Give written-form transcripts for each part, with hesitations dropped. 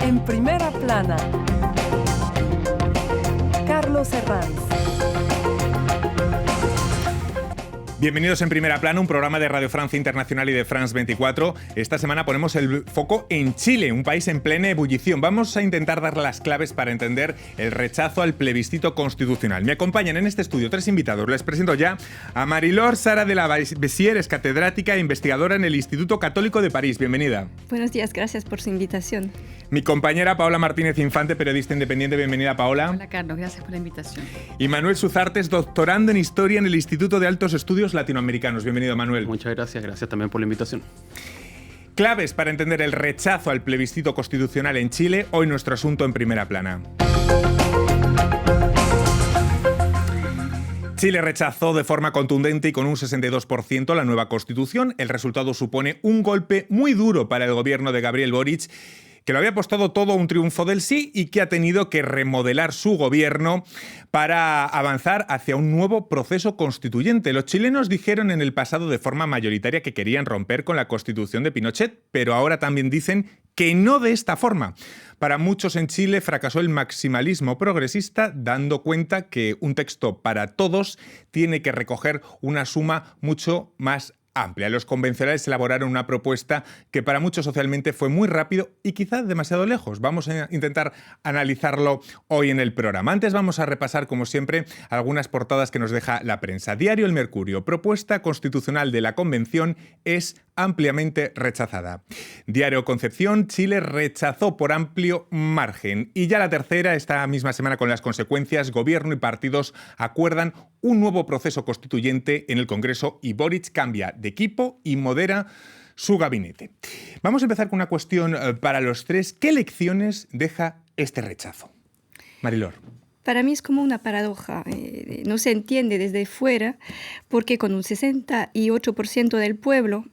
En primera plana, Carlos Herranz. Bienvenidos en Primera Plana, un programa de Radio Francia Internacional y de France 24. Esta semana ponemos el foco en Chile, un país en plena ebullición. Vamos a intentar dar las claves para entender el rechazo al plebiscito constitucional. Me acompañan en este estudio tres invitados. Les presento ya a Marie-Laure Sara de la Bessière, es catedrática e investigadora en el Instituto Católico de París. Bienvenida. Buenos días, gracias por su invitación. Mi compañera Paola Martínez Infante, periodista independiente. Bienvenida, Paola. Hola, Carlos, gracias por la invitación. Y Manuel Suzartes, doctorando en Historia en el Instituto de Altos Estudios Latinoamericanos. Bienvenido, Manuel. Muchas gracias, gracias también por la invitación. Claves para entender el rechazo al plebiscito constitucional en Chile, hoy nuestro asunto en Primera Plana. Chile rechazó de forma contundente y con un 62% la nueva Constitución. El resultado supone un golpe muy duro para el gobierno de Gabriel Boric, que lo había apostado todo a un triunfo del sí y que ha tenido que remodelar su gobierno para avanzar hacia un nuevo proceso constituyente. Los chilenos dijeron en el pasado de forma mayoritaria que querían romper con la Constitución de Pinochet, pero ahora también dicen que no de esta forma. Para muchos en Chile fracasó el maximalismo progresista, dando cuenta que un texto para todos tiene que recoger una suma mucho más amplia. Los convencionales elaboraron una propuesta que para muchos socialmente fue muy rápido y quizás demasiado lejos. Vamos a intentar analizarlo hoy en el programa. Antes vamos a repasar, como siempre, algunas portadas que nos deja la prensa. Diario El Mercurio. Propuesta constitucional de la Convención es ampliamente rechazada. Diario Concepción. Chile rechazó por amplio margen. Y ya la tercera, esta misma semana con las consecuencias, gobierno y partidos acuerdan un nuevo proceso constituyente en el Congreso y Boric cambia de equipo y modera su gabinete. Vamos a empezar con una cuestión para los tres. ¿Qué lecciones deja este rechazo? Marie-Laure. Para mí es como una paradoja, no se entiende desde fuera, porque con un 68% del pueblo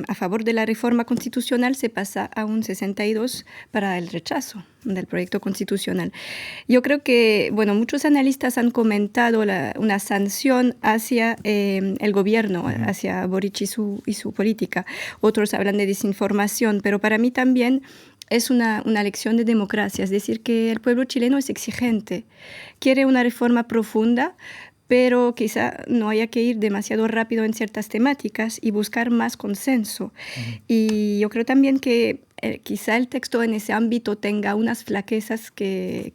a favor de la reforma constitucional se pasa a un 62% para el rechazo del proyecto constitucional. Yo creo que, muchos analistas han comentado una sanción hacia el gobierno, hacia Boric y su política. Otros hablan de desinformación, pero para mí también es una lección de democracia, es decir, que el pueblo chileno es exigente, quiere una reforma profunda, pero quizá no haya que ir demasiado rápido en ciertas temáticas y buscar más consenso. Y yo creo también que quizá el texto en ese ámbito tenga unas flaquezas que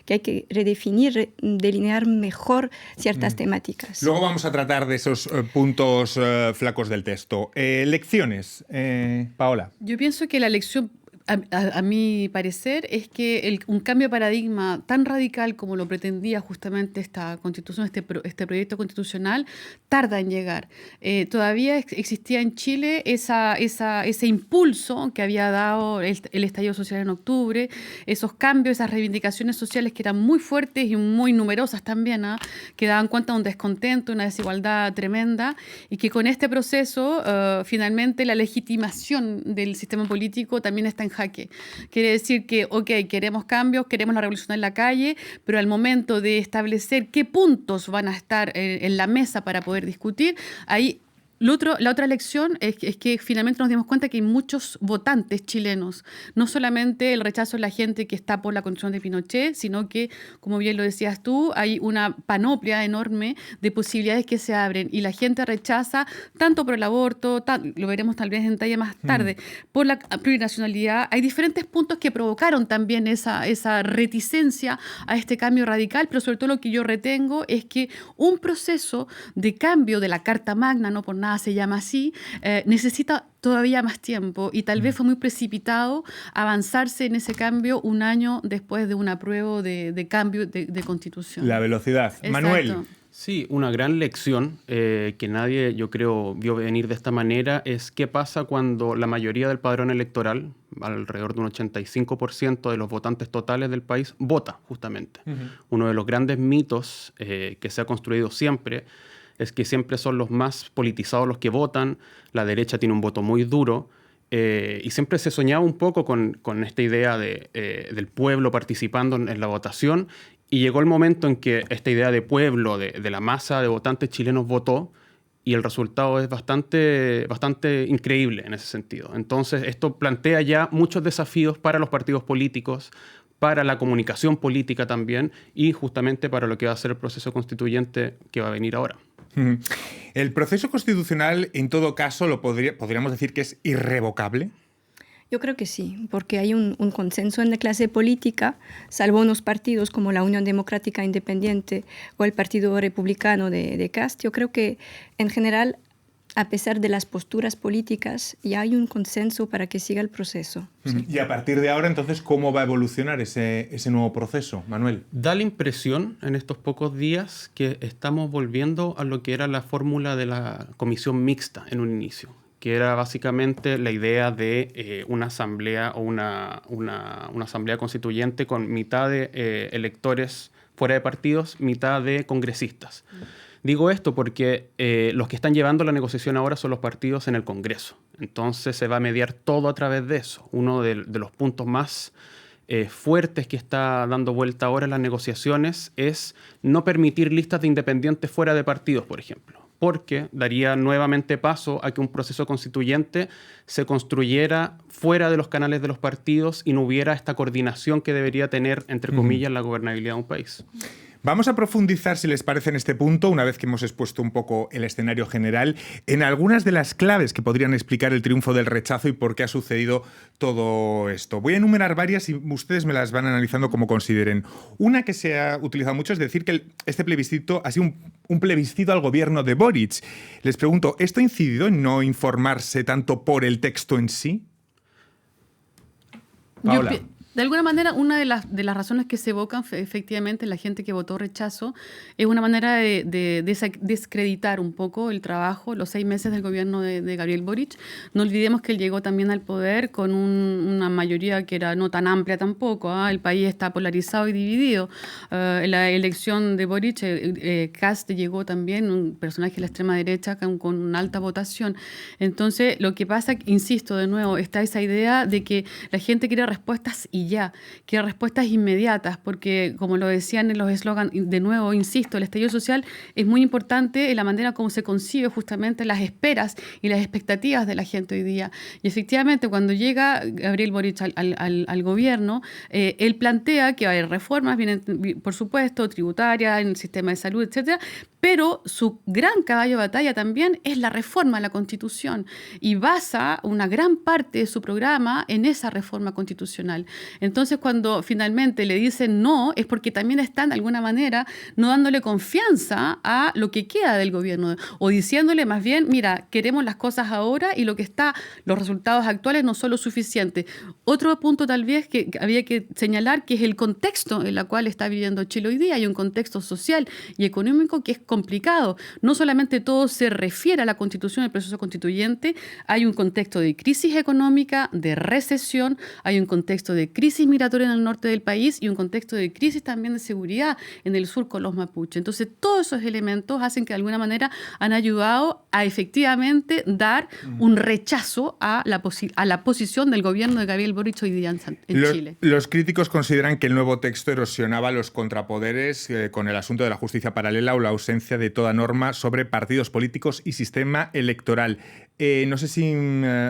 hay que redefinir, delinear mejor ciertas temáticas. Luego vamos a tratar de esos puntos flacos del texto. Lecciones, Paola. Yo pienso que la lección, a mi parecer, es que un cambio de paradigma tan radical como lo pretendía justamente esta constitución, este proyecto constitucional, tarda en llegar. Todavía existía en Chile ese impulso que había dado el estallido social en octubre, esos cambios, esas reivindicaciones sociales que eran muy fuertes y muy numerosas también, que daban cuenta de un descontento, una desigualdad tremenda, y que con este proceso finalmente la legitimación del sistema político también está en jaque. Quiere decir que, queremos cambios, queremos la revolución en la calle, pero al momento de establecer qué puntos van a estar en la mesa para poder discutir, ahí la otra lección es que finalmente nos dimos cuenta que hay muchos votantes chilenos. No solamente el rechazo de la gente que está por la constitución de Pinochet, sino que, como bien lo decías tú, hay una panoplia enorme de posibilidades que se abren y la gente rechaza tanto por el aborto, lo veremos tal vez en detalle más tarde, por la plurinacionalidad. Hay diferentes puntos que provocaron también esa reticencia a este cambio radical, pero sobre todo lo que yo retengo es que un proceso de cambio de la Carta Magna, no por nada se llama así, necesita todavía más tiempo y tal vez fue muy precipitado avanzarse en ese cambio un año después de un apruebo de cambio de constitución. La velocidad. Exacto. Manuel. Sí, una gran lección que nadie, yo creo, vio venir de esta manera es qué pasa cuando la mayoría del padrón electoral, alrededor de un 85% de los votantes totales del país, vota justamente. Uno de los grandes mitos que se ha construido siempre es que siempre son los más politizados los que votan, la derecha tiene un voto muy duro, y siempre se soñaba un poco con esta idea del pueblo participando en la votación, y llegó el momento en que esta idea de pueblo, de la masa de votantes chilenos votó, y el resultado es bastante increíble en ese sentido. Entonces, esto plantea ya muchos desafíos para los partidos políticos, para la comunicación política también, y justamente para lo que va a ser el proceso constituyente que va a venir ahora. ¿El proceso constitucional, en todo caso, podríamos decir que es irrevocable? Yo creo que sí, porque hay un consenso en la clase política, salvo unos partidos como la Unión Democrática Independiente o el Partido Republicano de Kast. Yo creo que, en general, a pesar de las posturas políticas, ya hay un consenso para que siga el proceso. Sí. Y a partir de ahora, entonces, ¿cómo va a evolucionar ese nuevo proceso, Manuel? Da la impresión en estos pocos días que estamos volviendo a lo que era la fórmula de la comisión mixta en un inicio, que era básicamente la idea de una asamblea o una asamblea constituyente con mitad de electores fuera de partidos, mitad de congresistas. Digo esto porque los que están llevando la negociación ahora son los partidos en el Congreso. Entonces se va a mediar todo a través de eso. Uno de los puntos más fuertes que está dando vuelta ahora en las negociaciones es no permitir listas de independientes fuera de partidos, por ejemplo, porque daría nuevamente paso a que un proceso constituyente se construyera fuera de los canales de los partidos y no hubiera esta coordinación que debería tener, entre comillas, la gobernabilidad de un país. Vamos a profundizar, si les parece, en este punto, una vez que hemos expuesto un poco el escenario general, en algunas de las claves que podrían explicar el triunfo del rechazo y por qué ha sucedido todo esto. Voy a enumerar varias y ustedes me las van analizando como consideren. Una que se ha utilizado mucho es decir que este plebiscito ha sido un plebiscito al gobierno de Boric. Les pregunto, ¿esto ha incidido en no informarse tanto por el texto en sí? Paola. De alguna manera, una de las razones que se evocan efectivamente en la gente que votó rechazo es una manera de desacreditar un poco el trabajo, los 6 meses del gobierno de Gabriel Boric. No olvidemos que él llegó también al poder con una mayoría que era no tan amplia tampoco. El país está polarizado y dividido. En la elección de Boric, Kast llegó también, un personaje de la extrema derecha con una alta votación. Entonces, lo que pasa, insisto de nuevo, está esa idea de que la gente quiere respuestas y ya, quiere respuestas inmediatas, porque como lo decían en los eslogans, de nuevo, insisto, el estallido social es muy importante en la manera como se concibe justamente las esperas y las expectativas de la gente hoy día. Y efectivamente, cuando llega Gabriel Boric al gobierno, él plantea que va a haber reformas, vienen, por supuesto, tributarias, en el sistema de salud, etcétera, pero su gran caballo de batalla también es la reforma a la Constitución y basa una gran parte de su programa en esa reforma constitucional. Entonces, cuando finalmente le dicen no, es porque también están de alguna manera no dándole confianza a lo que queda del gobierno o diciéndole más bien, mira, queremos las cosas ahora y lo que está, los resultados actuales no son lo suficiente. Otro punto tal vez que había que señalar que es el contexto en el cual está viviendo Chile hoy día. Hay un contexto social y económico que es complicado. No solamente todo se refiere a la Constitución, el proceso constituyente, hay un contexto de crisis económica, de recesión, hay un contexto de crisis migratoria en el norte del país y un contexto de crisis también de seguridad en el sur con los mapuches. Entonces, todos esos elementos hacen que de alguna manera han ayudado a efectivamente dar un rechazo a la posición del gobierno de Gabriel Boric hoy día en Chile. Los críticos consideran que el nuevo texto erosionaba los contrapoderes con el asunto de la justicia paralela o la ausencia de toda norma sobre partidos políticos y sistema electoral. No sé si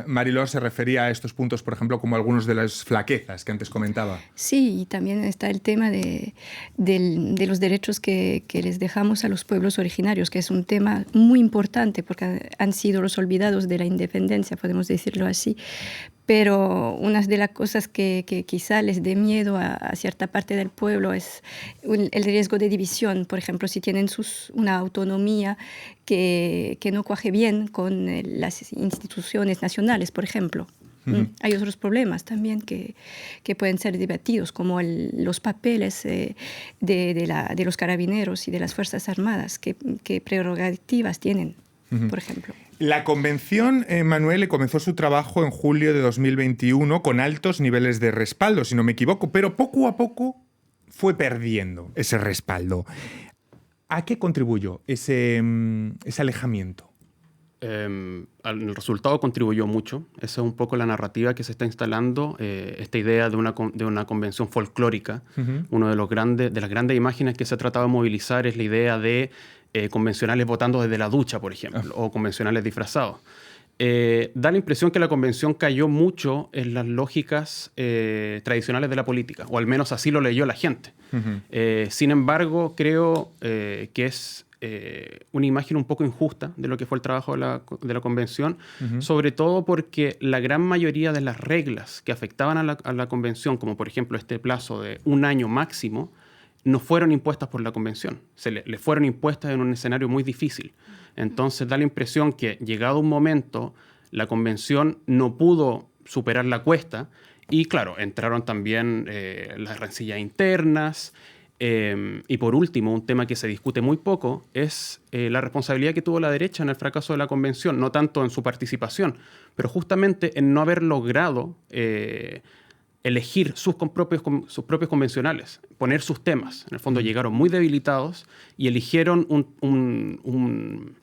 Mariló se refería a estos puntos, por ejemplo, como algunos de las flaquezas que antes comentaba. Sí, y también está el tema de los derechos que les dejamos a los pueblos originarios, que es un tema muy importante porque han sido los olvidados de la independencia, podemos decirlo así. Pero una de las cosas que quizá les dé miedo a cierta parte del pueblo es el riesgo de división. Por ejemplo, si tienen una autonomía que no cuaje bien con las instituciones nacionales, por ejemplo. Hay otros problemas también que pueden ser debatidos, como los papeles de los carabineros y de las Fuerzas Armadas, que prerrogativas tienen, por ejemplo. La convención, Manuel, comenzó su trabajo en julio de 2021 con altos niveles de respaldo, si no me equivoco, pero poco a poco fue perdiendo ese respaldo. ¿A qué contribuyó ese alejamiento? El resultado contribuyó mucho. Esa es un poco la narrativa que se está instalando, esta idea de una convención folclórica. Una de las grandes imágenes que se ha tratado de movilizar es la idea de convencionales votando desde la ducha, por ejemplo, o convencionales disfrazados. Da la impresión que la convención cayó mucho en las lógicas tradicionales de la política, o al menos así lo leyó la gente. Sin embargo, creo que es una imagen un poco injusta de lo que fue el trabajo de la convención, sobre todo porque la gran mayoría de las reglas que afectaban a la convención, como por ejemplo este plazo de 1 año máximo, no fueron impuestas por la convención. Le fueron impuestas en un escenario muy difícil. Entonces da la impresión que, llegado un momento, la convención no pudo superar la cuesta y, claro, entraron también las rencillas internas. Y por último, un tema que se discute muy poco es la responsabilidad que tuvo la derecha en el fracaso de la convención, no tanto en su participación, pero justamente en no haber logrado elegir sus propios convencionales, poner sus temas. En el fondo llegaron muy debilitados y eligieron un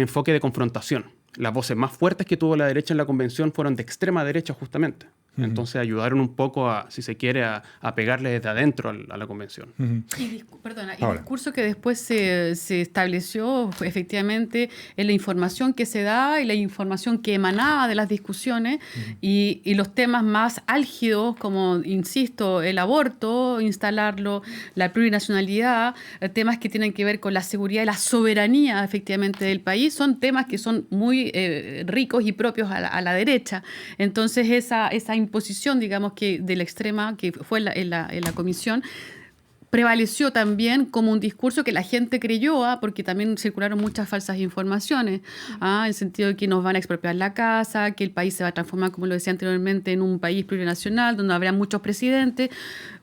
enfoque de confrontación. Las voces más fuertes que tuvo la derecha en la convención fueron de extrema derecha justamente. Entonces ayudaron un poco a, si se quiere, a pegarle desde adentro a la convención. Y el discurso que después se estableció fue efectivamente en la información que se daba y la información que emanaba de las discusiones y los temas más álgidos como, insisto, el aborto, instalarlo, la plurinacionalidad, temas que tienen que ver con la seguridad y la soberanía efectivamente del país, son temas que son muy ricos y propios a la derecha. Entonces esa imposición, digamos, que de la extrema que fue en la comisión, prevaleció también como un discurso que la gente creyó, porque también circularon muchas falsas informaciones, en el sentido de que nos van a expropiar la casa, que el país se va a transformar, como lo decía anteriormente, en un país plurinacional, donde habrá muchos presidentes.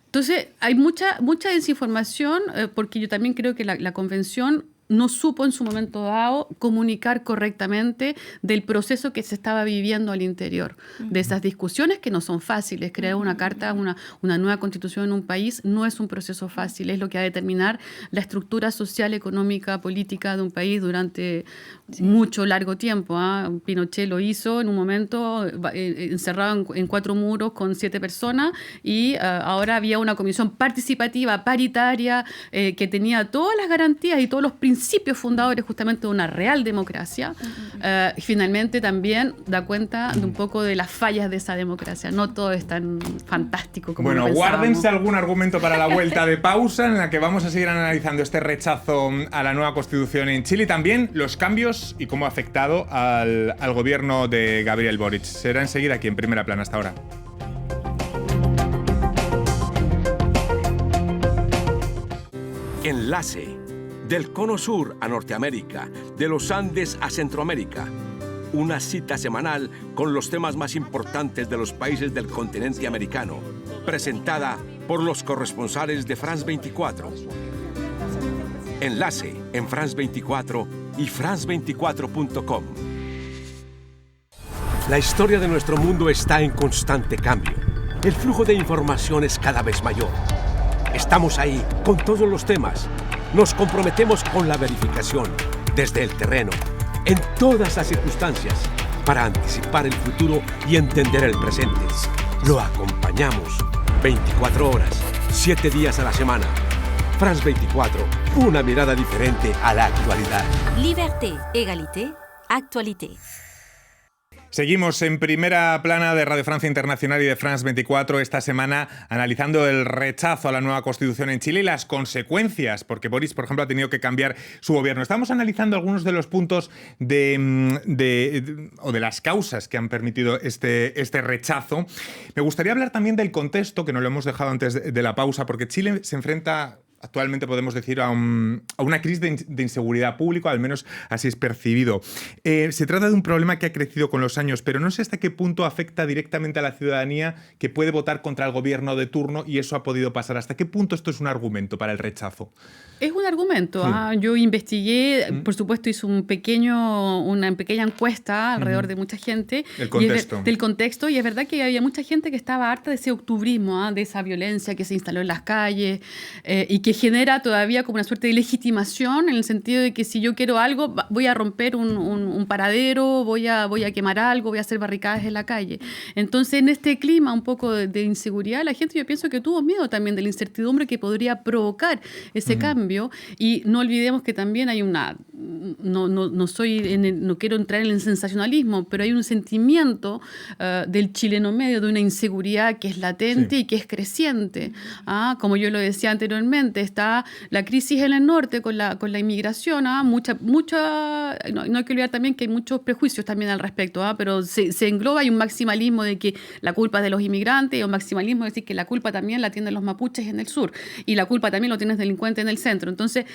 Entonces, hay mucha desinformación, porque yo también creo que la convención no supo en su momento dado comunicar correctamente del proceso que se estaba viviendo al interior de esas discusiones que no son fáciles. Crear una carta, una nueva constitución en un país no es un proceso fácil, es lo que va a determinar la estructura social, económica, política de un país durante mucho largo tiempo. Pinochet lo hizo en un momento encerrado en 4 muros con 7 personas y ahora había una comisión participativa, paritaria, que tenía todas las garantías y todos los principios fundadores justamente de una real democracia. Y finalmente también da cuenta de un poco de las fallas de esa democracia. No todo es tan fantástico como lo pensábamos. Guárdense algún argumento para la vuelta de pausa en la que vamos a seguir analizando este rechazo a la nueva constitución en Chile y también los cambios y cómo ha afectado al gobierno de Gabriel Boric. Será enseguida aquí en Primera Plana. Hasta ahora. Enlace. Del Cono Sur a Norteamérica, de los Andes a Centroamérica. Una cita semanal con los temas más importantes de los países del continente americano. Presentada por los corresponsales de France 24. Enlace en France 24 y France24.com. La historia de nuestro mundo está en constante cambio. El flujo de información es cada vez mayor. Estamos ahí con todos los temas. Nos comprometemos con la verificación, desde el terreno, en todas las circunstancias, para anticipar el futuro y entender el presente. Lo acompañamos 24 horas, 7 días a la semana. France 24, una mirada diferente a la actualidad. Liberté, égalité, actualité. Seguimos en Primera Plana de Radio Francia Internacional y de France 24 esta semana analizando el rechazo a la nueva Constitución en Chile y las consecuencias, porque Boric, por ejemplo, ha tenido que cambiar su gobierno. Estamos analizando algunos de los puntos o de las causas que han permitido este rechazo. Me gustaría hablar también del contexto, que nos lo hemos dejado antes de la pausa, porque Chile se enfrenta actualmente, podemos decir, a una crisis de inseguridad pública, al menos así es percibido. Se trata de un problema que ha crecido con los años, pero no sé hasta qué punto afecta directamente a la ciudadanía que puede votar contra el gobierno de turno y eso ha podido pasar. ¿Hasta qué punto esto es un argumento para el rechazo? Es un argumento. Yo investigué, por supuesto, hice una pequeña encuesta alrededor de mucha gente. Del contexto. Y es verdad que había mucha gente que estaba harta de ese octubrismo, de esa violencia que se instaló en las calles y que que genera todavía como una suerte de legitimación en el sentido de que si yo quiero algo, voy a romper un paradero, voy a quemar algo, voy a hacer barricadas en la calle. Entonces, en este clima un poco de inseguridad, la gente yo pienso que tuvo miedo también de la incertidumbre que podría provocar ese cambio. Y no olvidemos que también hay una... No quiero entrar en el sensacionalismo, pero hay un sentimiento del chileno medio de una inseguridad que es latente y que es creciente. Como yo lo decía anteriormente, está la crisis en el norte con la inmigración. No hay que olvidar también que hay muchos prejuicios también al respecto, pero se engloba, hay un maximalismo de que la culpa es de los inmigrantes y un maximalismo de decir que la culpa también la tienen los mapuches en el sur y la culpa también lo tienen los delincuentes en el centro. Entonces,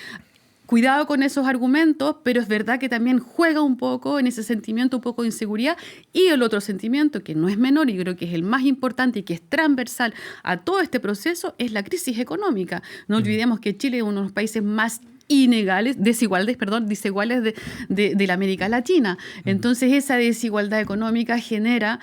cuidado con esos argumentos, pero es verdad que también juega un poco en ese sentimiento un poco de inseguridad. Y el otro sentimiento, que no es menor y creo que es el más importante y que es transversal a todo este proceso, es la crisis económica. No olvidemos que Chile es uno de los países más desiguales de la América Latina. Entonces esa desigualdad económica genera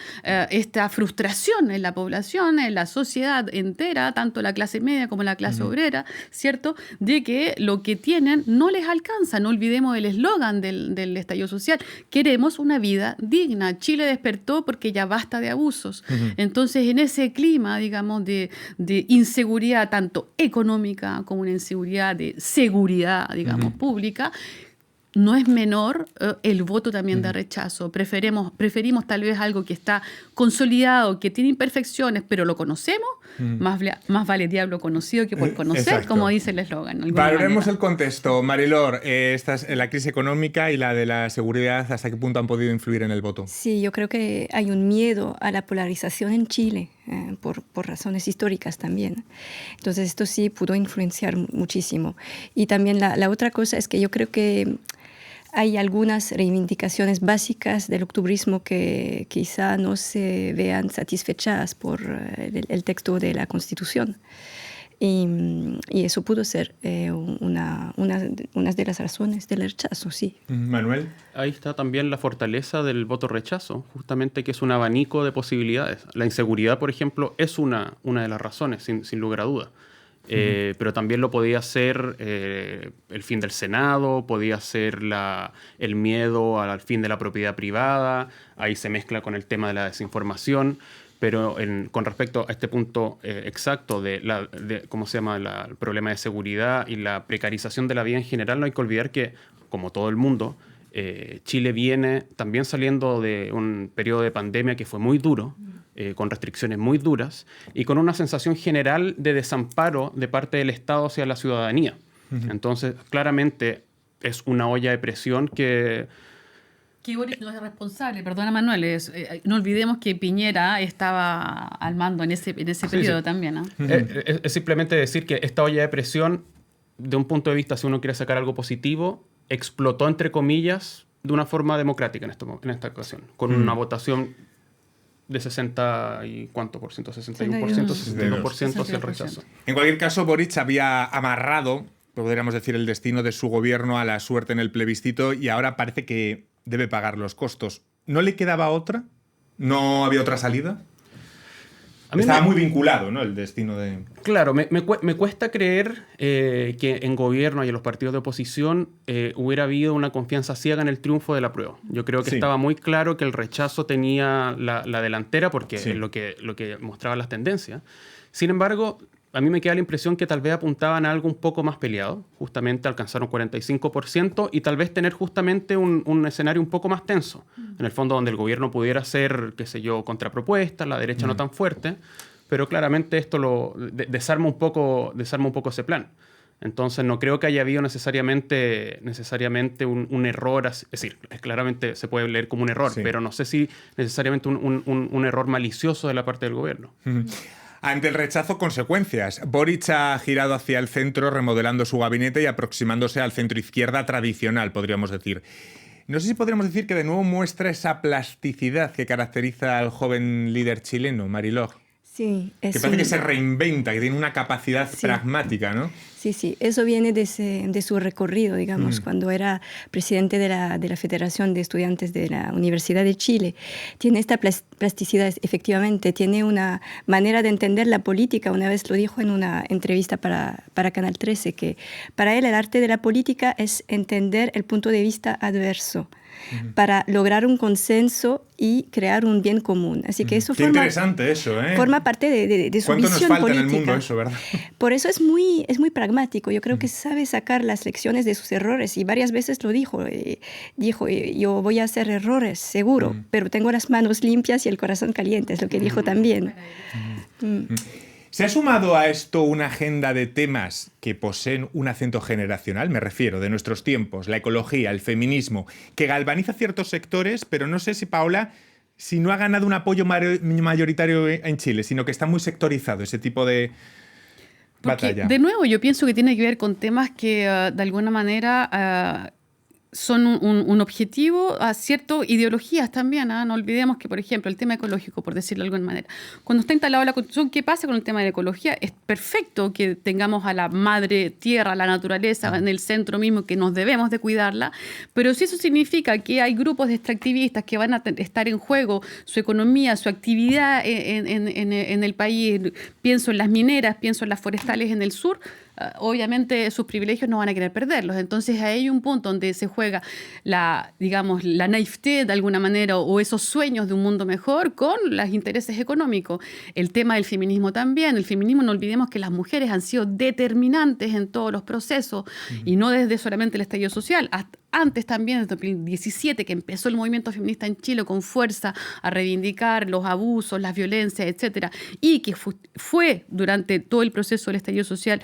esta frustración en la población, en la sociedad entera, tanto la clase media como la clase obrera, ¿cierto? De que lo que tienen no les alcanza. No olvidemos el eslogan del estallido social: queremos una vida digna. Chile despertó porque ya basta de abusos. Entonces en ese clima, digamos, de inseguridad tanto económica como una inseguridad de seguridad, digamos, pública, no es menor el voto también de rechazo. Preferimos tal vez algo que está consolidado, que tiene imperfecciones, pero lo conocemos. Más vale diablo conocido que por conocer, exacto, como dice el eslogan. Valoremos el contexto. Marilor, la crisis económica y la de la seguridad, ¿hasta qué punto han podido influir en el voto? Sí, yo creo que hay un miedo a la polarización en Chile, por razones históricas también. Entonces esto sí pudo influenciar muchísimo. Y también la otra cosa es que yo creo que hay algunas reivindicaciones básicas del octubrismo que quizá no se vean satisfechas por el texto de la Constitución. Y eso pudo ser una de las razones del rechazo, sí. Manuel. Ahí está también la fortaleza del voto rechazo, justamente que es un abanico de posibilidades. La inseguridad, por ejemplo, es una de las razones, sin lugar a duda. Pero también lo podía ser el fin del Senado, podía ser el miedo al fin de la propiedad privada, ahí se mezcla con el tema de la desinformación, pero con respecto a este punto exacto de ¿cómo se llama? El problema de seguridad y la precarización de la vida en general, no hay que olvidar que, como todo el mundo, Chile viene también saliendo de un periodo de pandemia que fue muy duro, con restricciones muy duras y con una sensación general de desamparo de parte del Estado hacia la ciudadanía. Entonces, claramente es una olla de presión que Boric no es responsable, perdona Manuel, no olvidemos que Piñera estaba al mando en ese periodo también. Es simplemente decir que esta olla de presión, de un punto de vista, si uno quiere sacar algo positivo, explotó, entre comillas, de una forma democrática en esta ocasión, con una votación de 60 y ¿cuánto por ciento? 61%, 62% hacia el rechazo. En cualquier caso, Boric había amarrado, podríamos decir, el destino de su gobierno a la suerte en el plebiscito y ahora parece que debe pagar los costos. ¿No le quedaba otra? ¿No había otra salida? Estaba muy vinculado, ¿no?, el destino de... Claro, me cuesta creer que en gobierno y en los partidos de oposición hubiera habido una confianza ciega en el triunfo del apruebo. Yo creo que estaba muy claro que el rechazo tenía la delantera porque es lo que mostraban las tendencias. Sin embargo, a mí me queda la impresión que tal vez apuntaban a algo un poco más peleado, justamente alcanzaron 45% y tal vez tener justamente un escenario un poco más tenso, en el fondo donde el gobierno pudiera hacer, qué sé yo, contrapropuestas, la derecha no tan fuerte, pero claramente esto desarma un poco ese plan. Entonces no creo que haya habido necesariamente un error, es decir, claramente se puede leer como un error, pero no sé si necesariamente un error malicioso de la parte del gobierno. Ante el rechazo, consecuencias. Boric ha girado hacia el centro, remodelando su gabinete y aproximándose al centro-izquierda tradicional, podríamos decir. No sé si podríamos decir que de nuevo muestra esa plasticidad que caracteriza al joven líder chileno, Mariló. Sí, Que parece que se reinventa, que tiene una capacidad pragmática, ¿no? Sí, eso viene de su recorrido, digamos, cuando era presidente de la Federación de Estudiantes de la Universidad de Chile. Tiene esta plasticidad, efectivamente, tiene una manera de entender la política. Una vez lo dijo en una entrevista para Canal 13, que para él el arte de la política es entender el punto de vista adverso para lograr un consenso y crear un bien común. Así que eso interesante eso, ¿eh? Forma parte de su ¿Cuánto visión nos falta política. en el mundo eso, verdad? Por eso es muy pragmático. Yo creo que sabe sacar las lecciones de sus errores y varias veces lo dijo. Dijo, yo voy a hacer errores, seguro, pero tengo las manos limpias y el corazón caliente, es lo que dijo también. ¿Se ha sumado a esto una agenda de temas que poseen un acento generacional? Me refiero, de nuestros tiempos, la ecología, el feminismo, que galvaniza ciertos sectores, pero no sé si, Paola, si no ha ganado un apoyo mayoritario en Chile, sino que está muy sectorizado ese tipo de batalla. De nuevo, yo pienso que tiene que ver con temas que de alguna manera son un objetivo a ciertas ideologías también. No olvidemos que, por ejemplo, el tema ecológico, por decirlo de alguna manera, cuando está instalada la Constitución, ¿qué pasa con el tema de la ecología? Es perfecto que tengamos a la madre tierra, la naturaleza, en el centro mismo, que nos debemos de cuidarla, pero si eso significa que hay grupos de extractivistas que van a estar en juego su economía, su actividad en el país, pienso en las mineras, pienso en las forestales en el sur, obviamente sus privilegios no van a querer perderlos. Entonces ahí hay un punto donde se juega la naivete de alguna manera o esos sueños de un mundo mejor con los intereses económicos. El tema del feminismo también. El feminismo, no olvidemos que las mujeres han sido determinantes en todos los procesos y no desde solamente el estallido social. Antes también, en 2017, que empezó el movimiento feminista en Chile con fuerza a reivindicar los abusos, las violencias, etcétera, y que fue durante todo el proceso del estallido social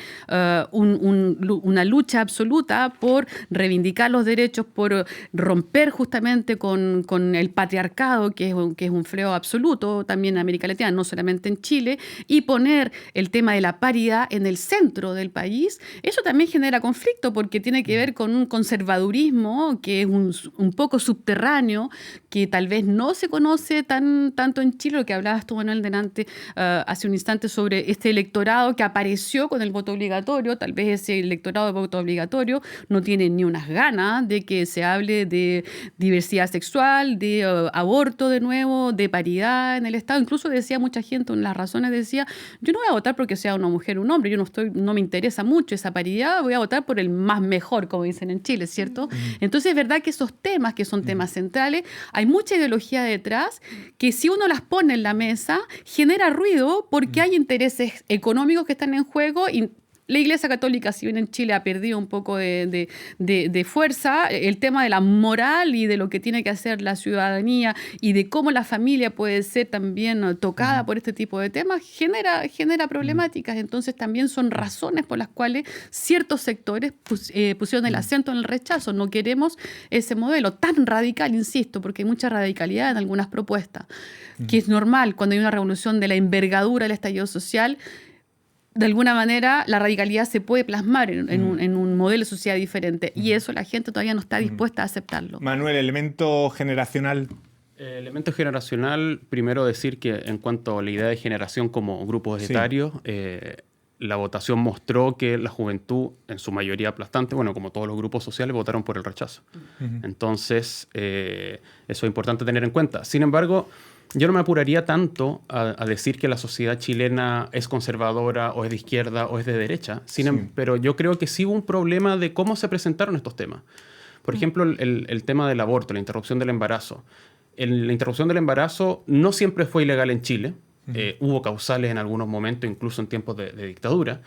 una lucha absoluta por reivindicar los derechos, por romper justamente con el patriarcado, que es un freo absoluto también en América Latina, no solamente en Chile, y poner el tema de la paridad en el centro del país. Eso también genera conflicto porque tiene que ver con un conservadurismo que es un poco subterráneo, que tal vez no se conoce tanto en Chile, lo que hablabas tú, Manuel, delante, hace un instante, sobre este electorado que apareció con el voto obligatorio. Tal vez ese electorado de voto obligatorio no tiene ni unas ganas de que se hable de diversidad sexual, de aborto de nuevo, de paridad en el Estado. Incluso decía mucha gente, una de las razones decía, yo no voy a votar porque sea una mujer o un hombre, no me interesa mucho esa paridad, voy a votar por el más mejor, como dicen en Chile, ¿cierto? Entonces es verdad que esos temas, que son temas centrales, hay mucha ideología detrás que si uno las pone en la mesa genera ruido porque hay intereses económicos que están en juego y la Iglesia Católica, si bien en Chile ha perdido un poco de fuerza, el tema de la moral y de lo que tiene que hacer la ciudadanía y de cómo la familia puede ser también tocada por este tipo de temas, genera problemáticas. Entonces también son razones por las cuales ciertos sectores pusieron el acento en el rechazo. No queremos ese modelo tan radical, insisto, porque hay mucha radicalidad en algunas propuestas, que es normal cuando hay una revolución de la envergadura del estallido social. De alguna manera la radicalidad se puede plasmar en un modelo de sociedad diferente y eso la gente todavía no está dispuesta a aceptarlo. Manuel, elemento generacional. Elemento generacional, primero decir que en cuanto a la idea de generación como grupos etarios, la votación mostró que la juventud, en su mayoría aplastante, bueno, como todos los grupos sociales, votaron por el rechazo. Entonces, eso es importante tener en cuenta. Sin embargo, yo no me apuraría tanto a decir que la sociedad chilena es conservadora o es de izquierda o es de derecha, pero yo creo que sí hubo un problema de cómo se presentaron estos temas. Por ejemplo, el tema del aborto, la interrupción del embarazo. La interrupción del embarazo no siempre fue ilegal en Chile. Hubo causales en algunos momentos, incluso en tiempos de dictadura.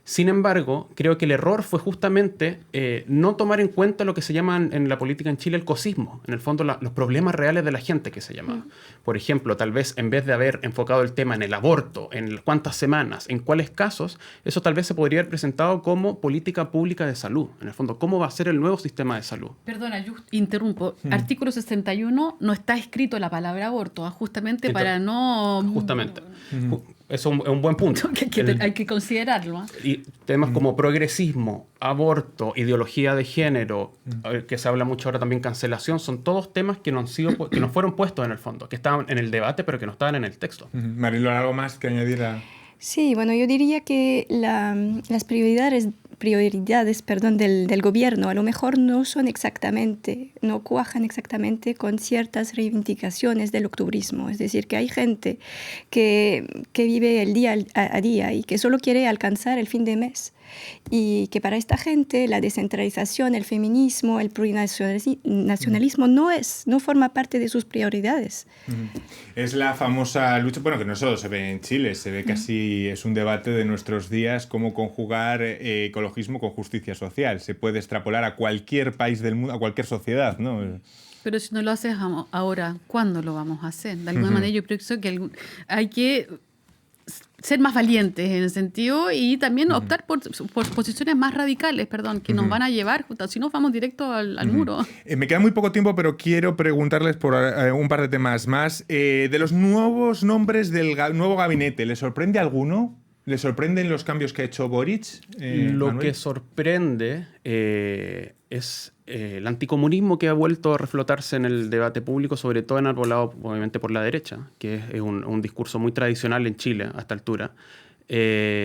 Sin embargo, creo que el error fue justamente no tomar en cuenta lo que se llama en la política en Chile el cosismo, en el fondo los problemas reales de la gente que se llamaba. Por ejemplo, tal vez en vez de haber enfocado el tema en el aborto, en cuántas semanas, en cuáles casos, eso tal vez se podría haber presentado como política pública de salud. En el fondo, ¿cómo va a ser el nuevo sistema de salud? Perdona, interrumpo. Artículo 61 no está escrito la palabra aborto, justamente para no... Justamente. es un buen punto. Hay que considerarlo. ¿Eh? Y temas como progresismo, aborto, ideología de género, que se habla mucho ahora también, cancelación, son todos temas que no fueron puestos en el fondo, que estaban en el debate pero que no estaban en el texto. Marilo, ¿algo más que añadir a...? Sí, bueno, yo diría que las prioridades del gobierno a lo mejor no cuajan exactamente con ciertas reivindicaciones del octubrismo. Es decir, que hay gente que vive el día a día y que solo quiere alcanzar el fin de mes. Y que para esta gente la descentralización, el feminismo, el plurinacionalismo no forma parte de sus prioridades. Es la famosa lucha, bueno, que no solo se ve en Chile, se ve casi, es un debate de nuestros días, cómo conjugar ecologismo con justicia social. Se puede extrapolar a cualquier país del mundo, a cualquier sociedad, ¿no? Pero si no lo haces ahora, ¿cuándo lo vamos a hacer? De alguna manera yo pienso que hay que ser más valientes en el sentido y también optar por posiciones más radicales, que nos van a llevar, si no vamos directo al muro. Me queda muy poco tiempo, pero quiero preguntarles por un par de temas más. De los nuevos nombres del nuevo gabinete, ¿les sorprende alguno? ¿Les sorprenden los cambios que ha hecho Boric? Lo Manuel. que sorprende es el anticomunismo que ha vuelto a reflotarse en el debate público, sobre todo enarbolado obviamente por la derecha, que es un discurso muy tradicional en Chile a esta altura,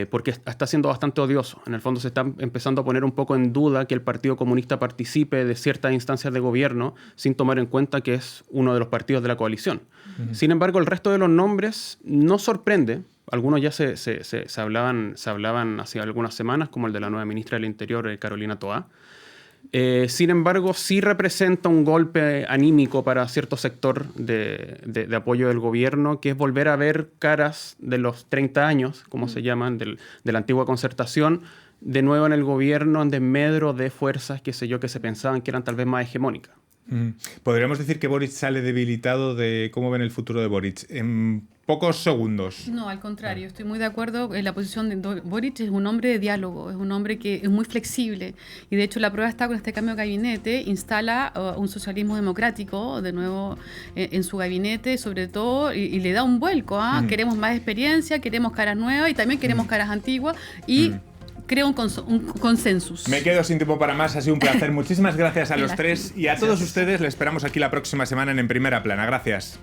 porque está siendo bastante odioso. En el fondo se está empezando a poner un poco en duda que el Partido Comunista participe de ciertas instancias de gobierno sin tomar en cuenta que es uno de los partidos de la coalición. Sin embargo, el resto de los nombres no sorprende. Algunos ya se hablaban hace algunas semanas, como el de la nueva ministra del Interior, Carolina Toá. Sin embargo, sí representa un golpe anímico para cierto sector de apoyo del gobierno, que es volver a ver caras de los 30 años, como se llaman, de la antigua concertación, de nuevo en el gobierno, en desmedro de fuerzas, qué sé yo, que se pensaban que eran tal vez más hegemónicas. ¿Podríamos decir que Boric sale debilitado? De cómo ven el futuro de Boric en pocos segundos? No, al contrario, estoy muy de acuerdo en la posición de Boric. Es un hombre de diálogo, es un hombre que es muy flexible y de hecho la prueba está con este cambio de gabinete, instala un socialismo democrático de nuevo en su gabinete, sobre todo, y le da un vuelco. Queremos más experiencia, queremos caras nuevas y también queremos caras antiguas y creo un consensus. Me quedo sin tiempo para más, ha sido un placer. Muchísimas gracias a los tres y a todos ustedes. Les esperamos aquí la próxima semana en Primera Plana. Gracias.